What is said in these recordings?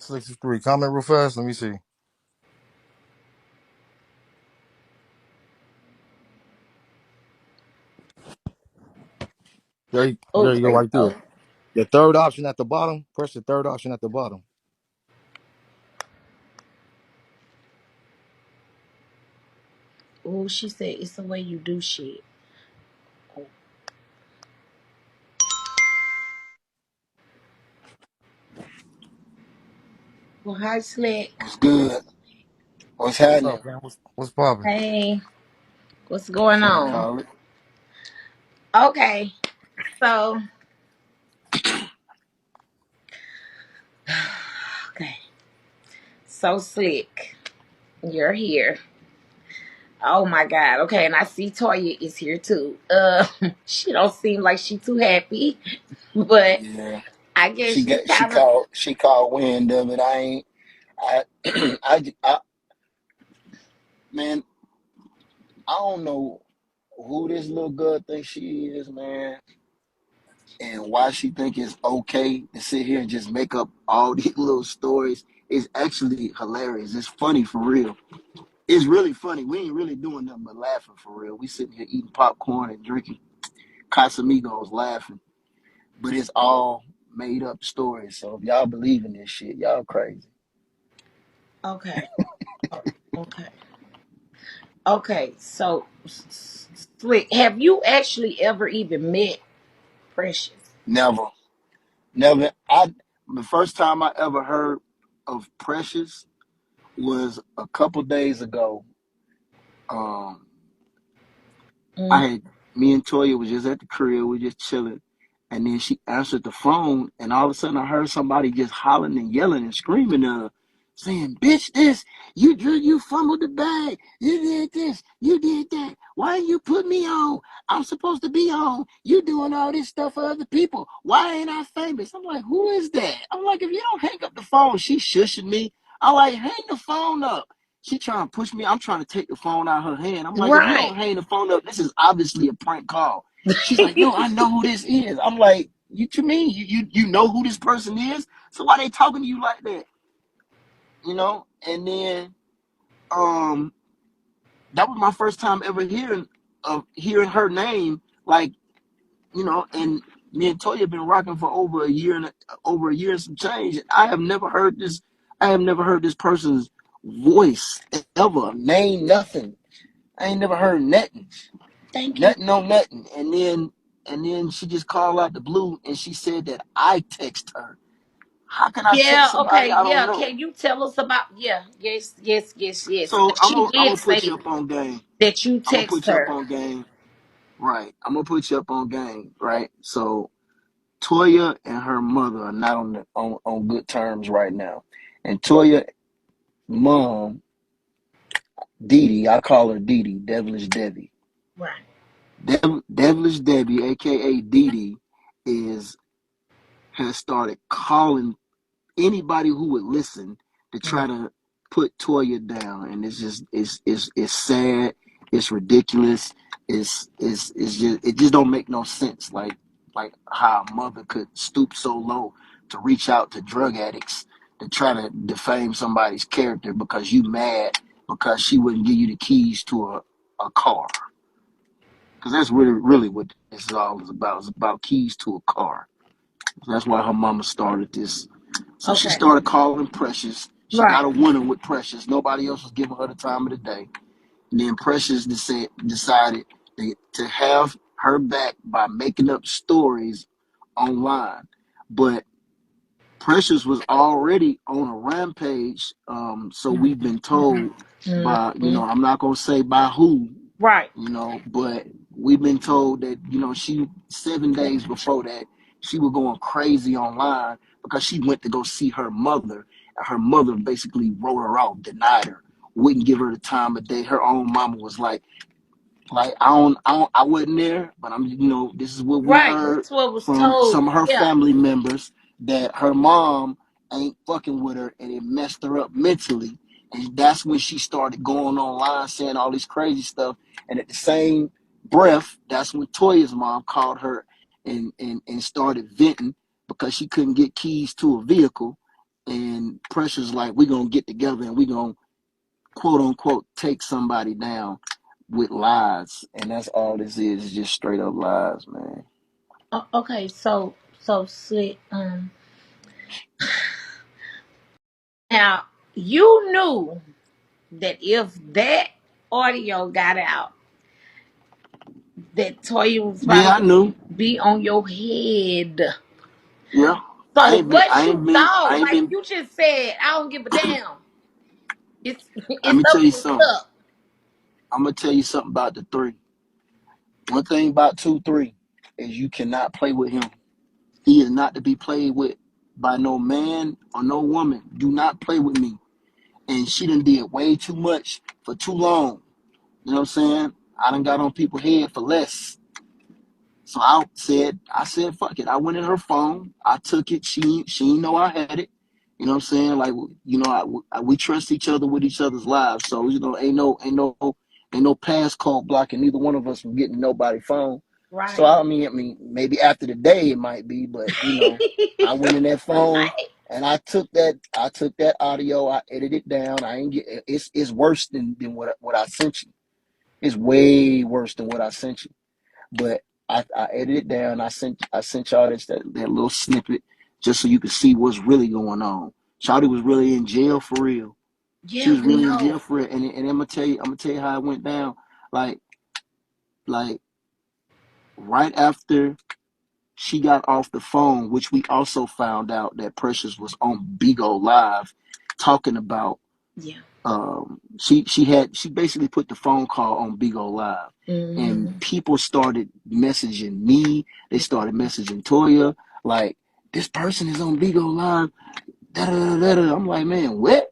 Slick23, comment real fast. Let me see. There Oh, you go, there you right there. go. The third option at the bottom. Press the third option at the bottom. Oh, she said it's the way you do shit. Oh. Well, hi, Slick. What's good? What's What's happening? up, man? What's popping? Hey, what's going Finna on? call it. Okay, so okay, so Slick, you're here. Oh my God. Okay, and I see Toya is here too. She don't seem like she too happy, but Yeah, I guess you kind of she called wind of it. I ain't I I man, I don't know who this little girl thinks she is, man, and why she think it's okay to sit here and just make up all these little stories. It's actually hilarious. It's funny for real. It's really funny. We ain't really doing nothing but laughing for real. We sitting here eating popcorn and drinking Casamigos laughing. But it's all made up stories. So if y'all believe in this shit, y'all crazy. okay. Okay. Okay. So Slick, have you actually ever even met Precious? Never, never. The first time I ever heard of Precious was a couple days ago. Um, Mm. I had Me and Toya was just at the crib, we just chilling, and then she answered the phone, and all of a sudden I heard somebody just hollering and yelling and screaming at her, saying, "Bitch, this you fumbled the bag, you did this, you did that. Why you put me on? I'm supposed to be on. You doing all this stuff for other people. Why ain't I famous?" I'm like, "Who is that?" I'm like, "If you don't hang up the phone," she shushing me. I'm like, "Hang the phone up." She trying to push me. I'm trying to take the phone out of her hand. I'm like, if you don't Right. hang the phone up, this is obviously a prank call. She's like, "No, I know who this is." I'm like, "You mean you know who this person is? So why they talking to you like that?" And then um that was my first time ever hearing her name, like, and me and Toya been rocking for over a year and some change. I have never heard this person's voice ever, name, nothing. I ain't never heard nothing. Thank you. Nothing on nothing. And then she just called out the blue and she said that I text her. How can I text Yeah. somebody Okay. I don't Yeah. know? Can you tell us about? Yeah. Yes. Yes. Yes. Yes. So She I'm did gonna put say you up on game. that you I'm gonna text put you up her. on game. Right. I'm gonna put you up on game. Right. So Toya and her mother are not on good terms right now. And Toya mom, Dee Dee, I call her Dee Dee, Devilish Debbie. Right. Devilish Debbie, aka Dee Dee, is has started calling anybody who would listen to Mm. try to put Toya down, and it's sad, it's ridiculous, it's just it just don't make no sense. Like how a mother could stoop so low to reach out to drug addicts to try to defame somebody's character because you mad because she wouldn't give you the keys to a car. Because that's really what this is all is about. It's about keys to a car. That's why her mama started this. So she Okay. started calling Precious. She got Right. a winner with Precious. Nobody else was giving her the time of the day. And then Precious decided to have her back by making up stories online. But Precious was already on a rampage. So we've been Mm-hmm. told by, Mm-hmm. I'm not going to say by who, Right. but we've been told that, she 7 days before that, she was going crazy online because she went to go see her mother. And her mother basically wrote her off, denied her, wouldn't give her the time of day. Her own mama was like I wasn't there, but this is what we Right. heard That's what was from told. some of her Yeah. family members that her mom ain't fucking with her and it messed her up mentally. And that's when she started going online saying all this crazy stuff. And at the same breath, that's when Toya's mom called her and started venting because she couldn't get keys to a vehicle. And Precious like, we gonna get together and we gonna quote unquote take somebody down with lies. And that's all this is just straight up lies, man. Okay, so Slick, now you knew that if that audio got out, that Toya was Yeah, probably I knew. be on your head. Yeah. So what you I thought, ain't like been you just said, I don't give a damn. It's let it's me up tell you and it's something. up. I'm gonna tell you something about the three. One thing about 2-3 is you cannot play with him. He is not to be played with by no man or no woman. Do not play with me. And she done did way too much for too long. You know what I'm saying? I done got on people's head for less. So I said, fuck it. I went in her phone. I took it. She didn't know I had it. You know what I'm saying? Like, you know, we trust each other with each other's lives. So, you know, ain't no passcode blocking neither one of us from getting nobody's phone. So Right. I mean, maybe after the day it might be, but you know, I went in that phone Right. and I took that audio. I edited it down. I ain't get it's worse than what I sent you. It's way worse than what I sent you. But I edited it down. I sent y'all that little snippet just so you could see what's really going on. Shawty was really in jail for real. She Yeah, was we really in know. jail for real. And I'm gonna tell you how it went down. Like like right after she got off the phone, which we also found out that Precious was on Bigo Live talking about Yeah. she basically put the phone call on Bigo Live, and Mm-hmm. people started messaging me. They started messaging Toya like, this person is on Bigo Live. Da, da, da, da. I'm like, man, what?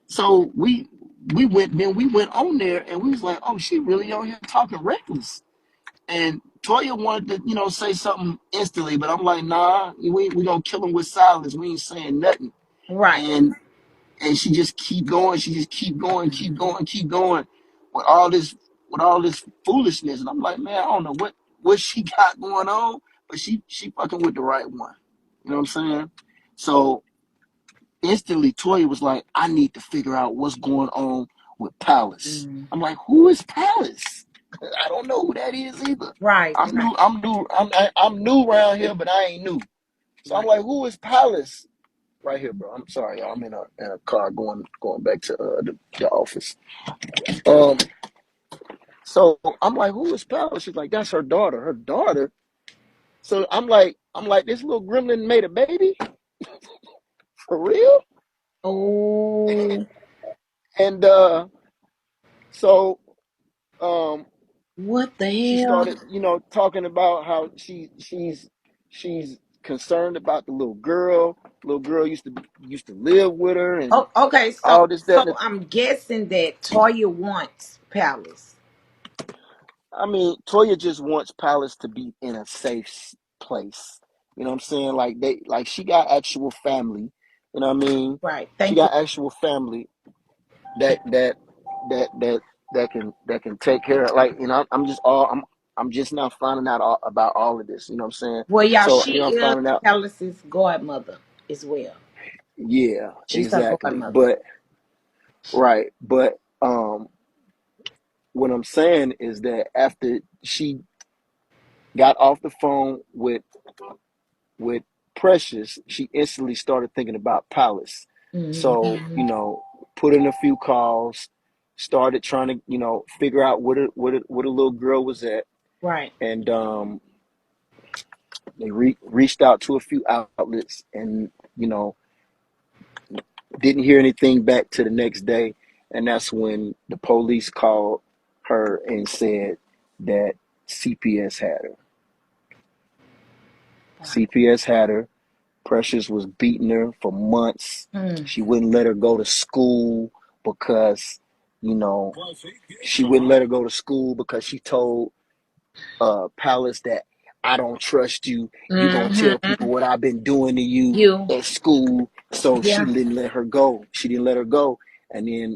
So we went on there and we was like, oh, she really on here talking reckless. And Toya wanted to, say something instantly, but I'm like, nah, we gonna kill him with silence. We ain't saying nothing. Right. And she just keep going. She just keep going, keep going, keep going with all this foolishness. And I'm like, man, I don't know what she got going on, but she fucking with the right one. You know what I'm saying? So instantly, Toya was like, I need to figure out what's going on with Palace. Mm. I'm like, who is Palace? I don't know who that is either. Right. I'm Right. new. I'm new around here, but I ain't new. So I'm Right. like, who is Palace? Right here, bro. I'm sorry, y'all. I'm in a car going back to the office. Um, so I'm like, who is Palace? She's like, that's her daughter. Her daughter. So I'm like, this little gremlin made a baby for real. Oh, And so um, what she the hell? started, talking about how she's concerned about the little girl. Little girl used to live with her and Oh, okay. So, all this, that, so and the, I'm guessing that Toya wants Palace. I mean, Toya just wants Palace to be in a safe place. You know what I'm saying? Like she got actual family. You know what I mean? Right. She Thank you. got actual family that can take care of. Like, I'm just now finding out about all of this. You know what I'm saying? Well, y'all, So she I'm is finding out. Palace's godmother as well. Yeah, She's her exactly. godmother. But right, but what I'm saying is that after she got off the phone with Precious, she instantly started thinking about Palace. So, Mm-hmm. put in a few calls, started trying to, figure out where the little girl was at. Right. And they reached out to a few outlets and, didn't hear anything back to the next day. And that's when the police called her and said that CPS had her. CPS had her. Precious was beating her for months. Mm. She wouldn't let her go to school because, you know, she wouldn't let her go to school because she told Palace that, I don't trust you. You gonna tell Mm-hmm. people what I've been doing to you You. at school. So she Yeah. didn't let her go. She didn't let her go. And then,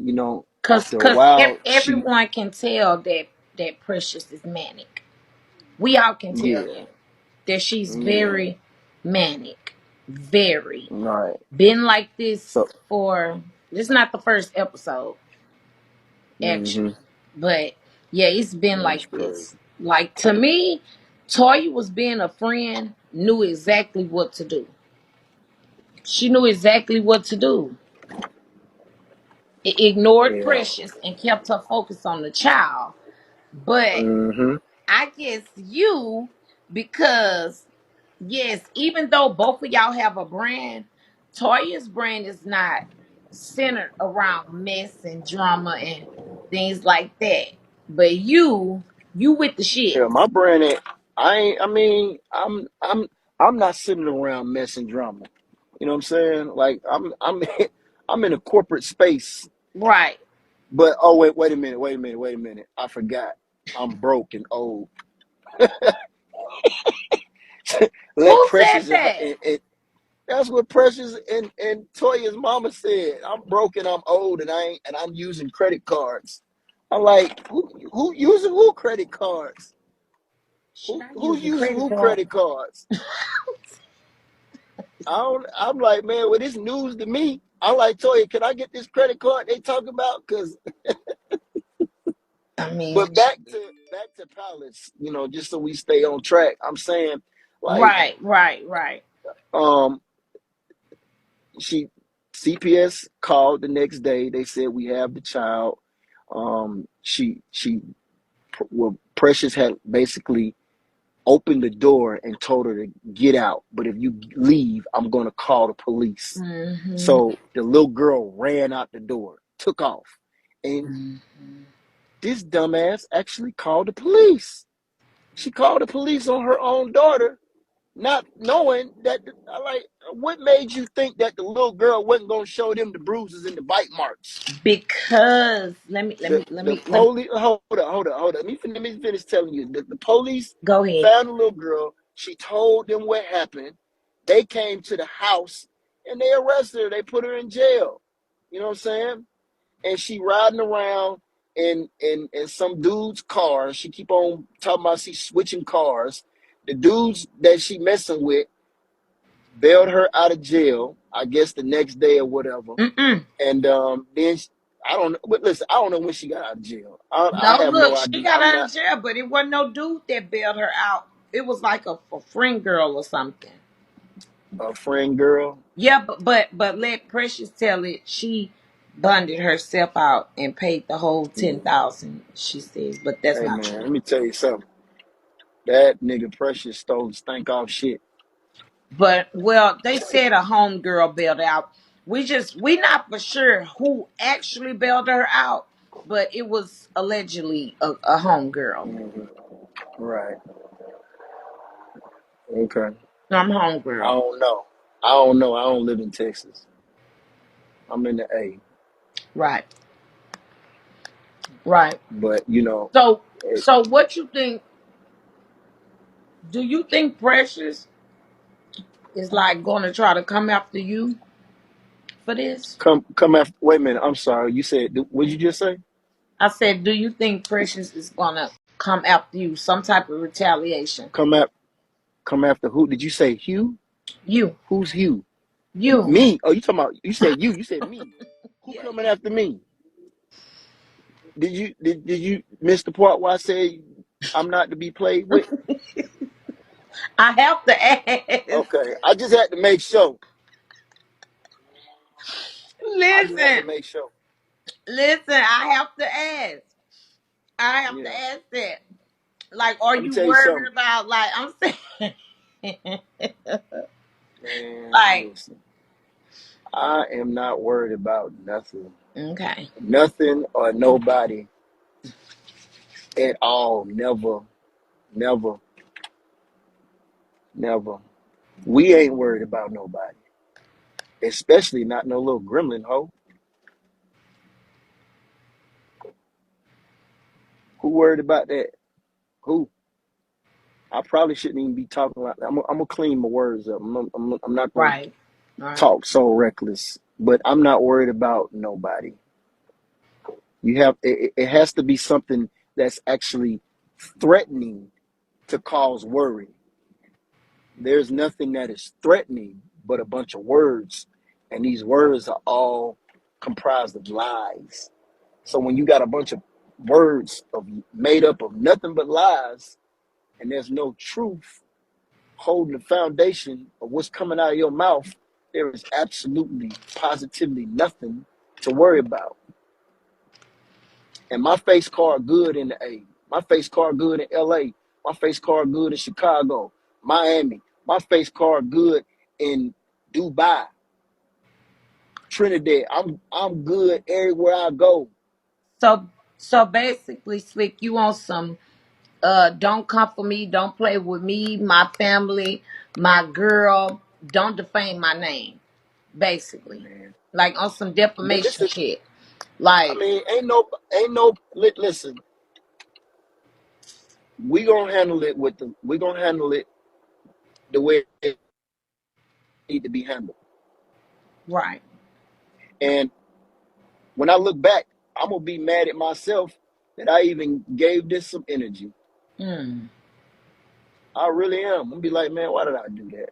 Cause, after a cause while, everyone can tell that Precious is manic. We all can tell yeah, that she's yeah, very manic. Very. Right. Been like this So. for, this is not the first episode, Mm-hmm. actually. But yeah, it's been That's like crazy. this. Like to me, Toya was being a friend, knew exactly what to do. She knew exactly what to do. It ignored Yeah. Precious and kept her focused on the child. But Mm-hmm. I guess you, because yes, even though both of y'all have a brand, Toya's brand is not centered around mess and drama and things like that. But you with the shit. Yeah, my brand ain't. I ain't. I mean, I'm not sitting around messing drama. You know what I'm saying? Like I'm I'm in a corporate space. Right. But oh wait a minute. I forgot. I'm broke and old. Let Who said Precious that? and that's what Precious and Toya's mama said. I'm broke and I'm old and I ain't and I'm using credit cards. I'm like, who using who credit cards? She Who not who using using credit who card. credit cards? I'm like, man, well, this news to me. I'm like, Toya, can I get this credit card they talking about? Cause, I mean, but back to Palace, just so we stay on track. I'm saying, like, right. um, she CPS called the next day. They said we have the child. She well, Precious had basically opened the door and told her to get out. But if you leave, I'm gonna call the police. Mm-hmm. So the little girl ran out the door, took off. And Mm-hmm. this dumbass actually called the police. She called the police on her own daughter, not knowing that, like, what made you think that the little girl wasn't going to show them the bruises and the bite marks? Because let me let The me let the me let me police, hold on. Let me finish telling you. The police go ahead. found the little girl. She told them what happened. They came to the house and they arrested her. They put her in jail. You know what I'm saying? And she riding around in some dude's car. She keep on talking about she switching cars. The dudes that she messing with bailed her out of jail, I guess the next day or whatever. Mm-mm. And then I don't know, but listen, I don't know when she got out of jail. I No, have no look, she idea. got I'm out of not jail, but it wasn't no dude that bailed her out. It was like a friend girl or something. a friend girl. Yeah, but let Precious tell it. She bonded herself out and paid the whole Hmm. 10,000. She says, but that's Hey not man, true. let me tell you something. That nigga Precious stole stank off shit. But well, they said a homegirl bailed out. We not for sure who actually bailed her out, but it was allegedly a homegirl. Hmm. Right. Okay. I'm I homegirl. don't know. I don't know. I don't live in Texas. I'm in the A. Right, right. But So it so what you think? Do you think Precious is like going to try to come after you for this? come after. Wait a minute. I'm sorry. You said what did you just say? I said, do you think Precious is going to come after you? Some type of retaliation? Come at come after who? Did you say Hugh? You, Who's Hugh? you. Me? Oh, you talking about? You said you. You said me. Who Yeah, coming you. after me? Did you miss the part where I said I'm not to be played with? I have to ask. Okay. I just had to make sure. I just had to Listen, make sure. listen. I have to ask. I have to Yeah. ask that. Like, are Let me you tell you worried something, about? Like, I'm saying, man. like, Listen, I am not worried about nothing. okay, Nothing or nobody at all. Never, never, never. We ain't worried about nobody, especially not no little gremlin hoe. Who worried about that? Who? I probably shouldn't even be talking like that. I'm gonna clean my words up. I'm not gonna right, all right, talk so reckless, but I'm not worried about nobody. It has to be something that's actually threatening to cause worry. there's nothing that is threatening but a bunch of words, and these words are all comprised of lies. So when you got a bunch of words made up of nothing but lies, and there's no truth holding the foundation of what's coming out of your mouth, there is absolutely, positively nothing to worry about. And my face card good in the A. My face card good in LA. My face card good in Chicago, Miami. My face card good in Dubai, Trinidad. I'm good everywhere I go. So basically, Slick, you want some don't come for me, don't play with me, my family, my girl, don't defame my name. Basically. Man, Like on some this defamation is. shit. I Like, mean, ain't no. Listen, we gonna handle it with the. We gonna handle it the way it need to be handled. right. And when I look back, I'm gonna be mad at myself that I even gave this some energy. Mm. I really am. I'm gonna be like, man, why did I do that?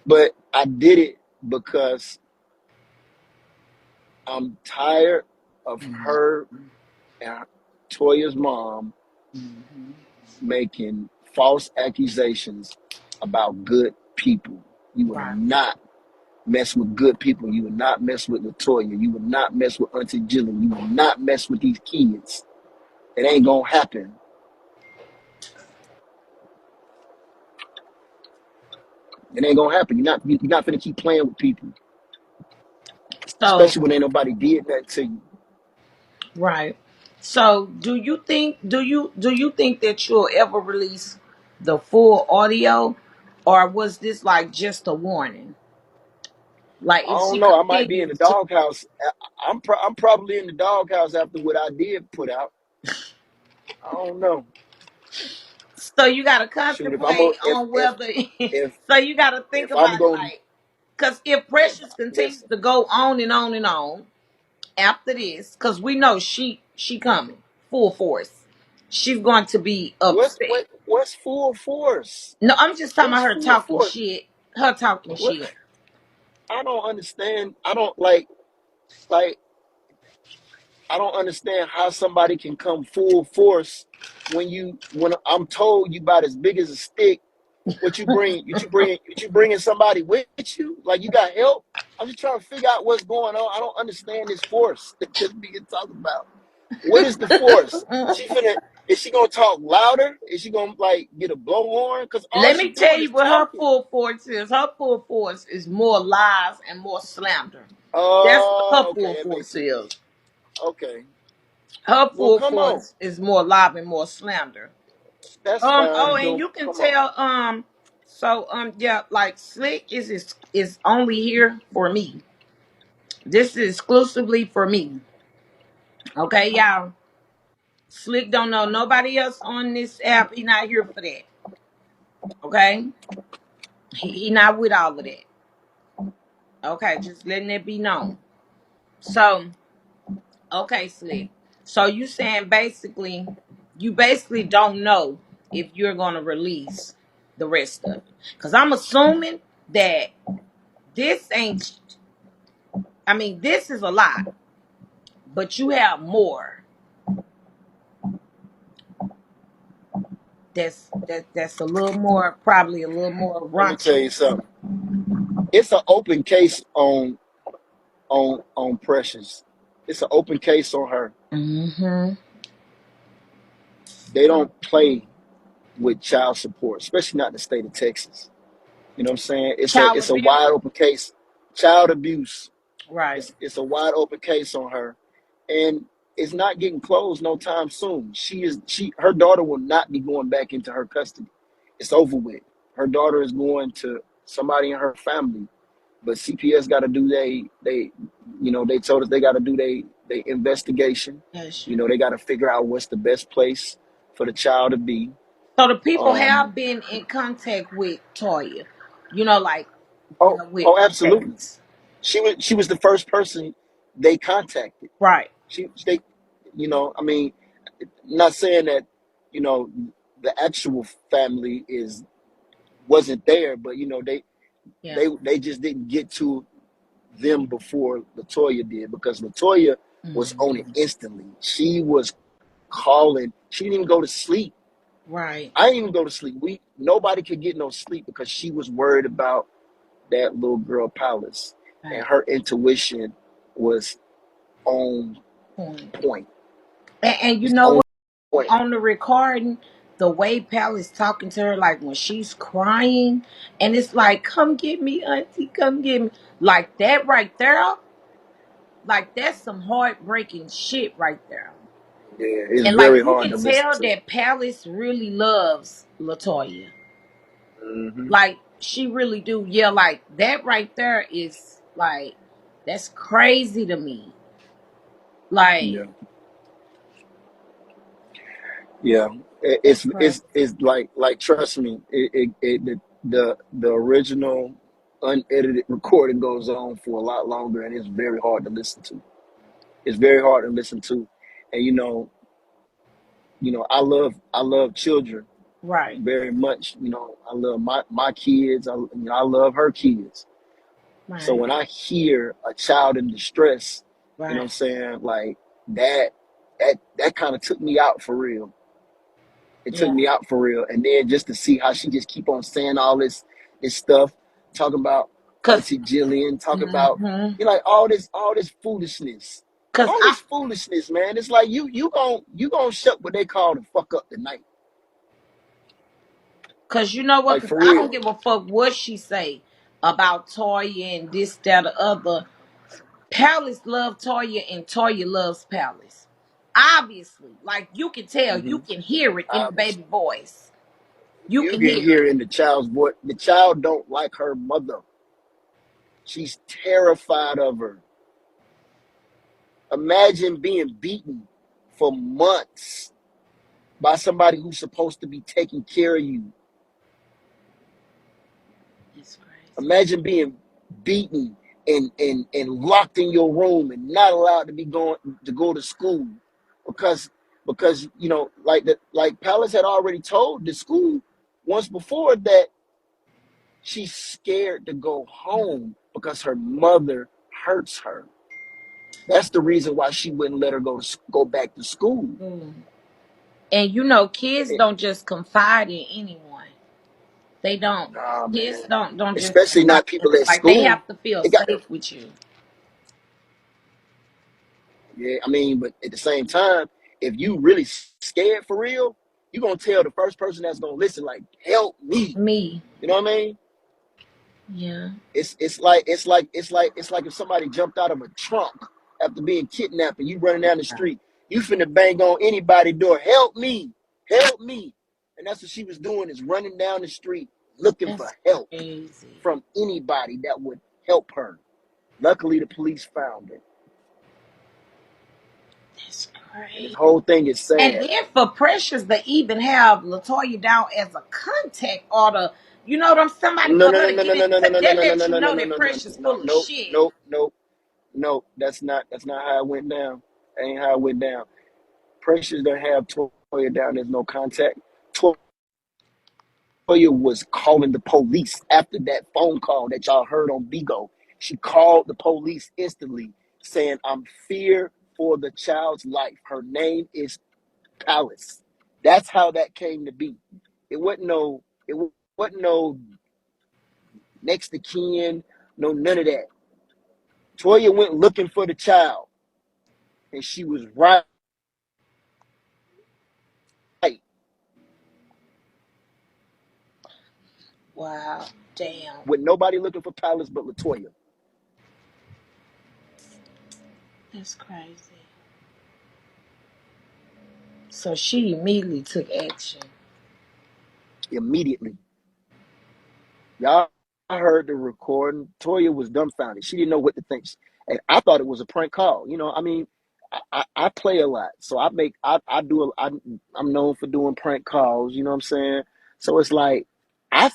But I did it because I'm tired of Mm. her and Toya's mom Mm-hmm. making false accusations about good people. You will Right. not mess with good people. You will not mess with Latoya. You will not mess with Auntie Jillian. You will not mess with these kids. It ain't gonna happen. It ain't gonna happen. You're not finna keep playing with people, So, especially when ain't nobody did that to you. right. So, do you think that you'll ever release the full audio, or was this like just a warning? Like, I if don't she know. I might be in the continues to, doghouse. I'm probably in the doghouse after what I did put out. I don't know. so you got to Shoot, if I'm a, contemplate on whether. if So you got to think if I'm about it, going, like, because if Precious continues listen. to go on and on and on after this, because we know she coming full force, she's going to be upset. What's full force? No, I'm just talking about What's her full talking force? shit. Her talking What? shit. I don't understand. Like I don't understand how somebody can come full force when I'm told you about as big as a stick. What you bring? You bringing somebody with you? Like you got help? I'm just trying to figure out what's going on. I don't understand this force that's being talked about. What is the force? She finna is she gonna talk louder? Is she gonna like get a blowhorn? Cause all Let she me tell doing you is what her talking. full force is. Her full force is more lies and more slander. That's what her Oh, okay, full that makes force sense. is. Okay. Her Well, full come on. force is more lie and more slander. That's fine. Oh, and Then you can come on. tell, yeah, like Slick is only here for me. This is exclusively for me. Okay, y'all. Slick don't know nobody else on this app. He not here for that. Okay? He not with all of that. Okay, just letting it be known. So, okay, Slick. So you saying basically you basically don't know if you're gonna release the rest of it. Cause I'm assuming that this ain't, I mean, this is a lot, but you have more that's a little more, probably a little more Let me tell raunchy. you something. It's an open case on Precious. It's an open case on her. Mm-hmm. They don't play with child support, especially not in the state of Texas. You know what I'm saying? Child It's a abuse. wide open case. Child abuse. Right. It's a wide open case on her, and it's not getting closed no time soon. Her daughter will not be going back into her custody. It's over with. Her daughter is going to somebody in her family, but CPS got to do they told us they got to do they investigation. Yes. You know, they got to figure out what's the best place for the child to be. So the people Um, have been in contact with Toya, like oh, with oh, absolutely. text. She was the first person they contacted. Right. They, I mean, not saying that, you know, the actual family is wasn't there, but you know, Yeah. they just didn't get to them before Latoya did, because Latoya was on it Mm-hmm. instantly. She was calling. She didn't even go to sleep. Right. I didn't even go to sleep. Nobody could get no sleep because she was worried about that little girl Palace, and Right. her intuition was on Point. point. And you It's know on what? point. On the recording, the way Pal is talking to her, like when she's crying, and it's like, "Come get me, Auntie, come get me," like that right there. Like that's some heartbreaking shit right there. Yeah, it's And like very you hard can to listen tell to. that Palace really loves Latoya. Hmm. Like she really do. Yeah, like that right there is like that's crazy to me. Like Yeah, yeah. that's crazy. It's like trust me. The original unedited recording goes on for a lot longer, and it's very hard to listen to. It's very hard to listen to, and I love children Right. very much. I love my kids. I love her kids. So Right. when I hear a child in distress, what I'm Right. saying, like that, that kind of took me out for real. It took Yeah. me out for real. And then just to see how she just keep on saying all this stuff, talking about Cause Auntie Jillian, talking about mhm. like all this foolishness. Cause All I this foolishness, man. It's like you gonna shut what they call the fuck up tonight. cause you know what? Like Cause for I don't real. give a fuck what she say about Toya and this, that, or other. Palace love Toya and Toya loves Palace. Obviously, like you can tell, you Hmm. can hear it in the baby Obviously. voice. You You can can hear it. hear in the child's voice. The child don't like her mother. She's terrified of her. Imagine being beaten for months by somebody who's supposed to be taking care of you. It's crazy. Imagine being beaten and locked in your room and not allowed to go to school because like Palace had already told the school once before that she's scared to go home because her mother hurts her. That's the reason why she wouldn't let her go back to school. Mm. And you know, kids It, don't just confide in anyone. They don't. nah, Kids man. don't just Especially confide not in people you. at Like they school. have to feel It got safe with you. Yeah. I mean, but at the same time, if you really scared for real, you gonna tell the first person that's gonna listen, like, help me. Me. You know what I mean? Yeah. It's like if somebody jumped out of a trunk after being kidnapped and you running down the street, you finna bang on anybody's door, help me. And that's what she was doing, is running down the street looking for That's help crazy. from anybody that would help her. Luckily, the police found her. That's And this crazy. whole thing is And sad. then for Precious to even have Latoya down as a contact order, you know what I'm somebody No, for no, her no, to no, get no, no, it, no, no, no, no, that no, no, lets no, you no, know no, that no, no, Precious no, full of no, shit. no, no, no. That's not how it went down. That ain't how it went down. Precious don't have Toya down. There's no contact. Toya was calling the police after that phone call that y'all heard on Bigo. She called the police instantly, saying, "I'm fear for the child's life. Her name is Palace." That's how that came to be. It wasn't no. It wasn't no next to kin. No, none of that. Toya went looking for the child, and she was right Wow. Damn. with nobody looking for Palace but Latoya. That's crazy. So she immediately took action. Immediately. Y'all heard the recording. Toya was dumbfounded. She didn't know what to think. And I thought it was a prank call. I mean, I play a lot. So I do I'm known for doing prank calls, you know what I'm saying? So it's like I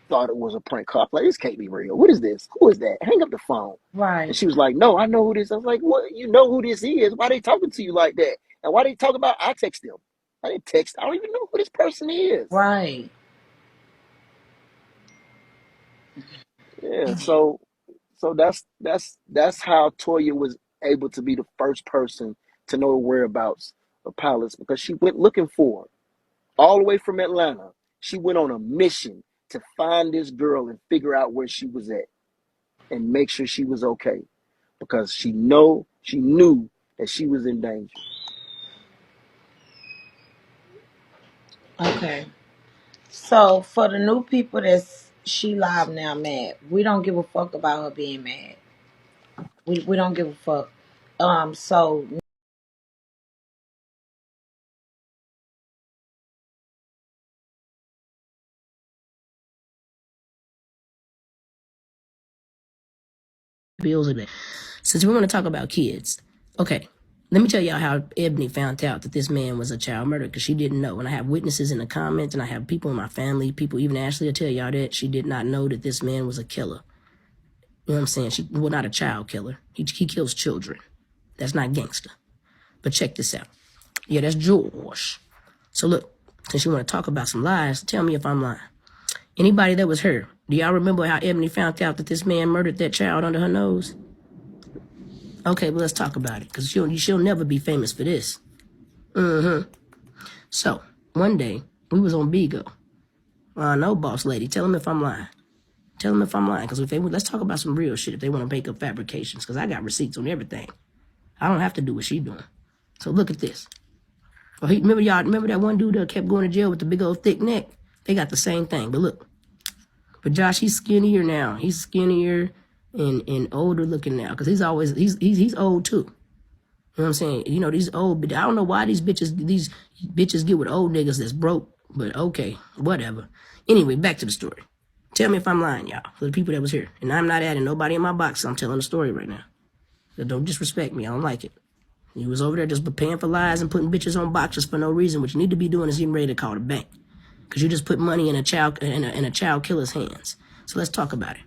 thought it was a prank call. Like, this can't be real. What is this? Who is that? Hang up the phone. And Right. she was like, "No, I know who this is." I was like, "What? You know who this is? Why they talking to you like that? And why they talk about?" I text them. I didn't text. I don't even know who this person is. Right. Yeah, so that's how Toya was able to be the first person to know the whereabouts of Palace because she went looking for her all the way from Atlanta. She went on a mission to find this girl and figure out where she was at and make sure she was okay because she knew that she was in danger. Okay. So for the new people that's she live now mad, we don't give a fuck about her being mad. We don't give a fuck. So bills in it. Since we want to talk about kids, okay, let me tell y'all how Ebony found out that this man was a child murderer because she didn't know. And I have witnesses in the comments, and I have people in my family, people, even Ashley will tell y'all that she did not know that this man was a killer. You know what I'm saying? Well, not a child killer. He kills children. That's not gangster. But check this out. Yeah, that's George. So look, since you want to talk about some lies, tell me if I'm lying. Anybody that was her, do y'all remember how Ebony found out that this man murdered that child under her nose? Okay, well, let's talk about it, because she'll never be famous for this. So, one day, we was on Bigo. No, boss lady, tell him if I'm lying. Tell him if I'm lying, because let's talk about some real shit if they want to make up fabrications, because I got receipts on everything. I don't have to do what she doing. So look at this. Remember that one dude that kept going to jail with the big old thick neck? They got the same thing, but look. But Josh, he's skinnier now. He's skinnier and older looking now, because he's old too. You know what I'm saying? You know, these old, I don't know why these bitches get with old niggas that's broke, but okay, whatever. Anyway, back to the story. Tell me if I'm lying, y'all, for the people that was here. And I'm not adding nobody in my box, so I'm telling the story right now. So don't disrespect me, I don't like it. You was over there just paying for lies and putting bitches on boxes for no reason. What you need to be doing is getting ready to call the bank. Because you just put money in a child killer's hands. So let's talk about it.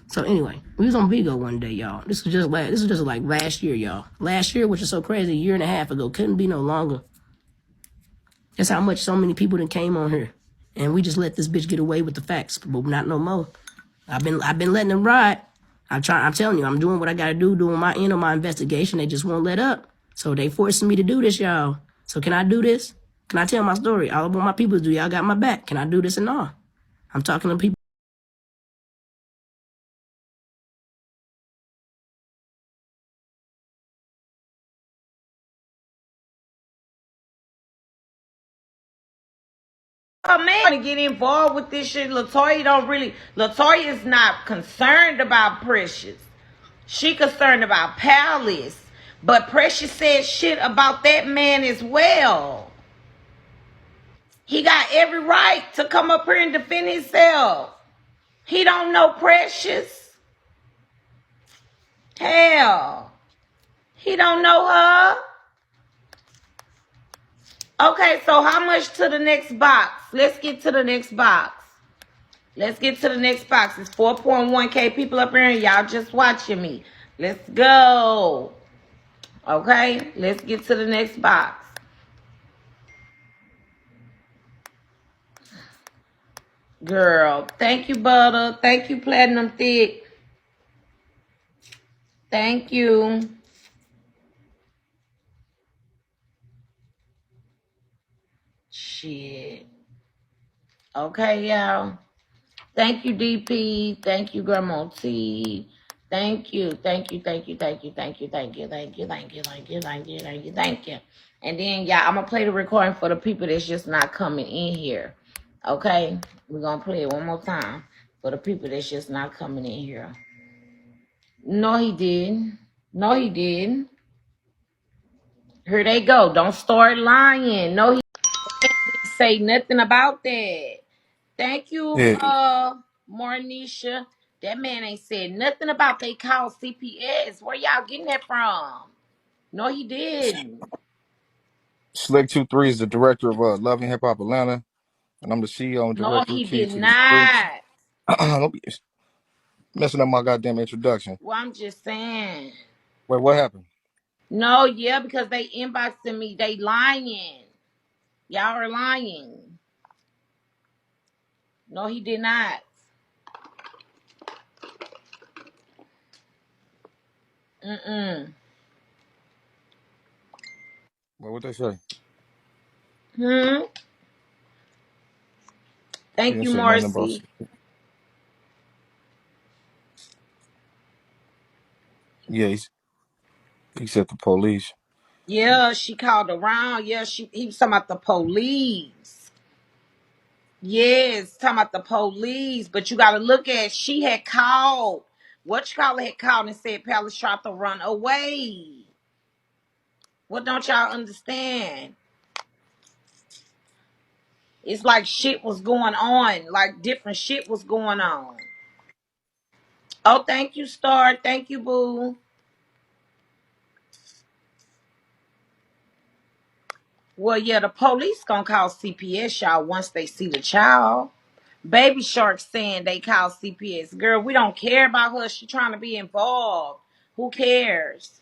So anyway, we was on Vigo one day, y'all. This was just like last year, y'all. Last year, which is so crazy, a year and a half ago, couldn't be no longer. That's how much so many people that came on here, and we just let this bitch get away with the facts, but not no more. I've been letting them ride. I'm telling you, I'm doing what I gotta do, doing my end of my investigation. They just won't let up, so they forcing me to do this, y'all. So can I do this? Can I tell my story? All of my people do. Y'all got my back. Can I do this and all? I'm talking to people. a man to get involved with this shit. Latoya is not concerned about Precious. She concerned about Palace. But Precious said shit about that man as well. He got every right to come up here and defend himself. He don't know Precious. Hell. He don't know her. Okay, so how much to the next box? Let's get to the next box. Let's get to the next box. It's 4.1K people up here and y'all just watching me. Let's go. Okay, let's get to the next box. Girl, thank you, Butter. Thank you, Platinum Thick. Thank you. Shit. Okay, y'all. Thank you, DP. Thank you, Grandma T. Thank you. Thank you. Thank you. Thank you. Thank you. Thank you. Thank you. Thank you. Thank you. Thank you. Thank you. Thank you. And then, y'all, I'm gonna play the recording for the people that's just not coming in here. Okay? We're gonna play it one more time for the people that's just not coming in here. No, he didn't. No, he didn't. Here they go. Don't start lying. No, he didn't say nothing about that. Thank you, Yeah, Marnisha. That man ain't said nothing about they call CPS. Where y'all getting that from? No, he didn't. Slick23 is the director of Love and Hip Hop Atlanta, and I'm the CEO and No, director of he Kids did to the Streets. not. Don't be messing up my goddamn introduction. Well, I'm just saying. Wait, what happened? No, yeah, because they inboxing me. They lying. Y'all are lying. No, he did not. Mm-mm. Well, what they say? Hmm. He Thank didn't you, say nothing about. Marcy. Yeah, he said the police. Yeah, she called around. Yeah, he was talking about the police. Yes, talking about the police. But you got to look at, she had called. What you call it had called and said Palace tried to run away. What don't y'all understand? It's like shit was going on. Like different shit was going on. Oh, thank you, Star. Thank you, Boo. Well, yeah, the police gonna call CPS, y'all, once they see the child. Baby Shark saying they call CPS. Girl, we don't care about her. She trying to be involved. Who cares?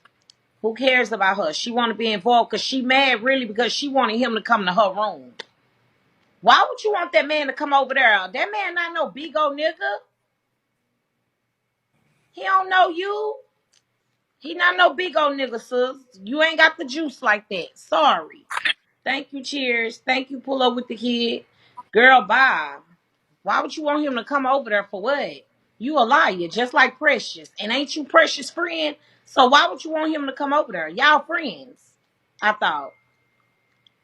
Who cares about her? She want to be involved because she mad really because she wanted him to come to her room. Why would you want that man to come over there? That man not no big old nigga. He don't know you. He not no big old nigga, sis. You ain't got the juice like that. Sorry. Thank you, cheers. Thank you, pull up with the kid. Girl, bye. Why would you want him to come over there for what? You a liar, just like Precious. And ain't you Precious' friend? So why would you want him to come over there? Y'all friends. I thought.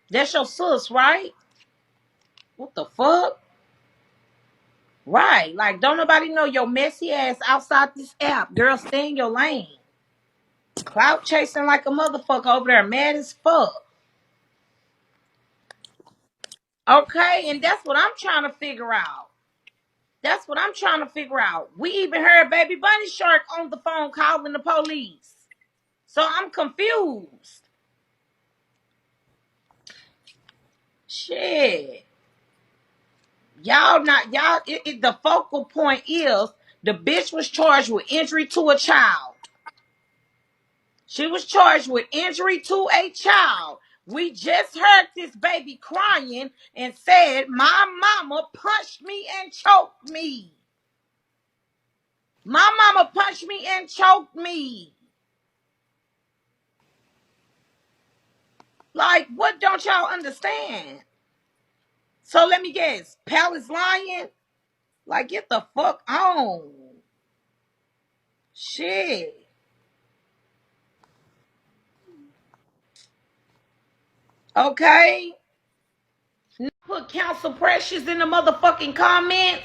That's your sis, right? What the fuck? Right. Like, don't nobody know your messy ass outside this app. Girl, stay in your lane. Clout chasing like a motherfucker over there, mad as fuck. Okay, and that's what I'm trying to figure out. That's what I'm trying to figure out. We even heard Baby Bunny Shark on the phone calling the police. So I'm confused. Shit. The focal point is the bitch was charged with injury to a child. She was charged with injury to a child. We just heard this baby crying and said, my mama punched me and choked me. My mama punched me and choked me. Like, what don't y'all understand? So let me guess. Pal is lying? Like, get the fuck on. Shit. Okay? Put counsel pressures in the motherfucking comments.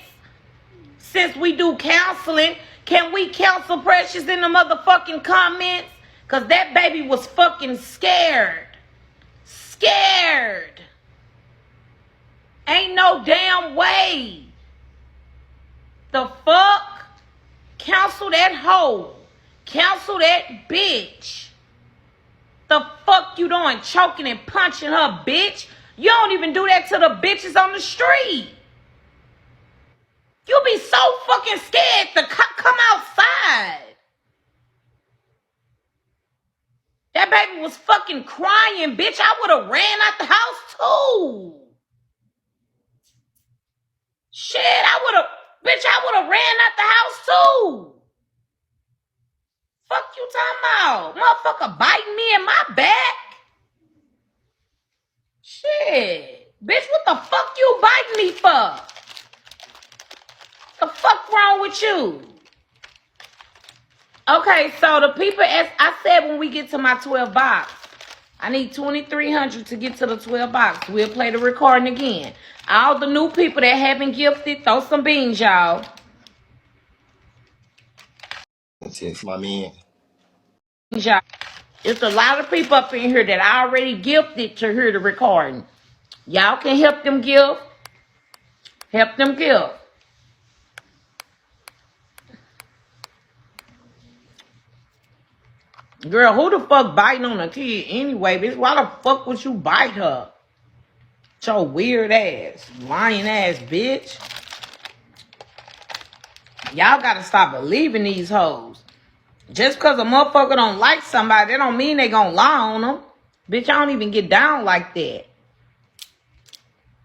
Since we do counseling, can we counsel pressures in the motherfucking comments? Because that baby was fucking scared. Scared. Ain't no damn way. The fuck? Counsel that hoe. Counsel that bitch. The fuck you doing? Choking and punching her, bitch? You don't even do that to the bitches on the street. You be so fucking scared to come outside. That baby was fucking crying, bitch. I would have ran out the house too. Shit, I would have ran out the house too. Fuck you talking about? Motherfucker biting me in my back. Shit. Bitch, what the fuck you biting me for? The fuck wrong with you? Okay, so the people, as I said, when we get to my 12 box, I need 2,300 to get to the 12 box. We'll play the recording again. All the new people that haven't gifted, throw some beans, y'all. Text my man. It's a lot of people up in here that I already gifted to hear the recording. Y'all can help them gift. Help them gift. Girl, who the fuck biting on a kid anyway, bitch? Why the fuck would you bite her? Your weird ass, lying ass bitch. Y'all gotta stop believing these hoes. Just because a motherfucker don't like somebody, that don't mean they gonna lie on them. Bitch, I don't even get down like that.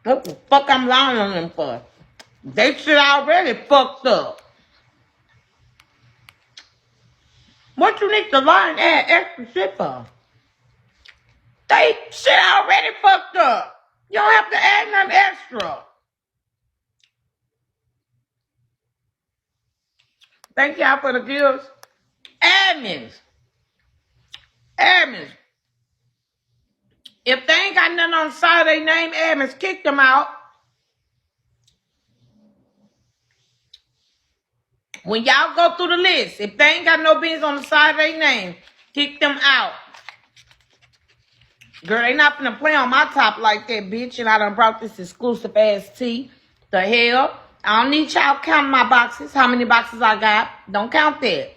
What the fuck I'm lying on them for? They shit already fucked up. What you need to lie and add extra shit for? They shit already fucked up. You don't have to add nothing extra. Thank y'all for the gifts. Admins. Admins. If they ain't got nothing on the side of their name, admins, kick them out. When y'all go through the list, if they ain't got no business on the side of their name, kick them out. Girl, they not finna play on my top like that, bitch. And I done brought this exclusive ass tea. The hell? I don't need y'all counting my boxes. How many boxes I got? Don't count that.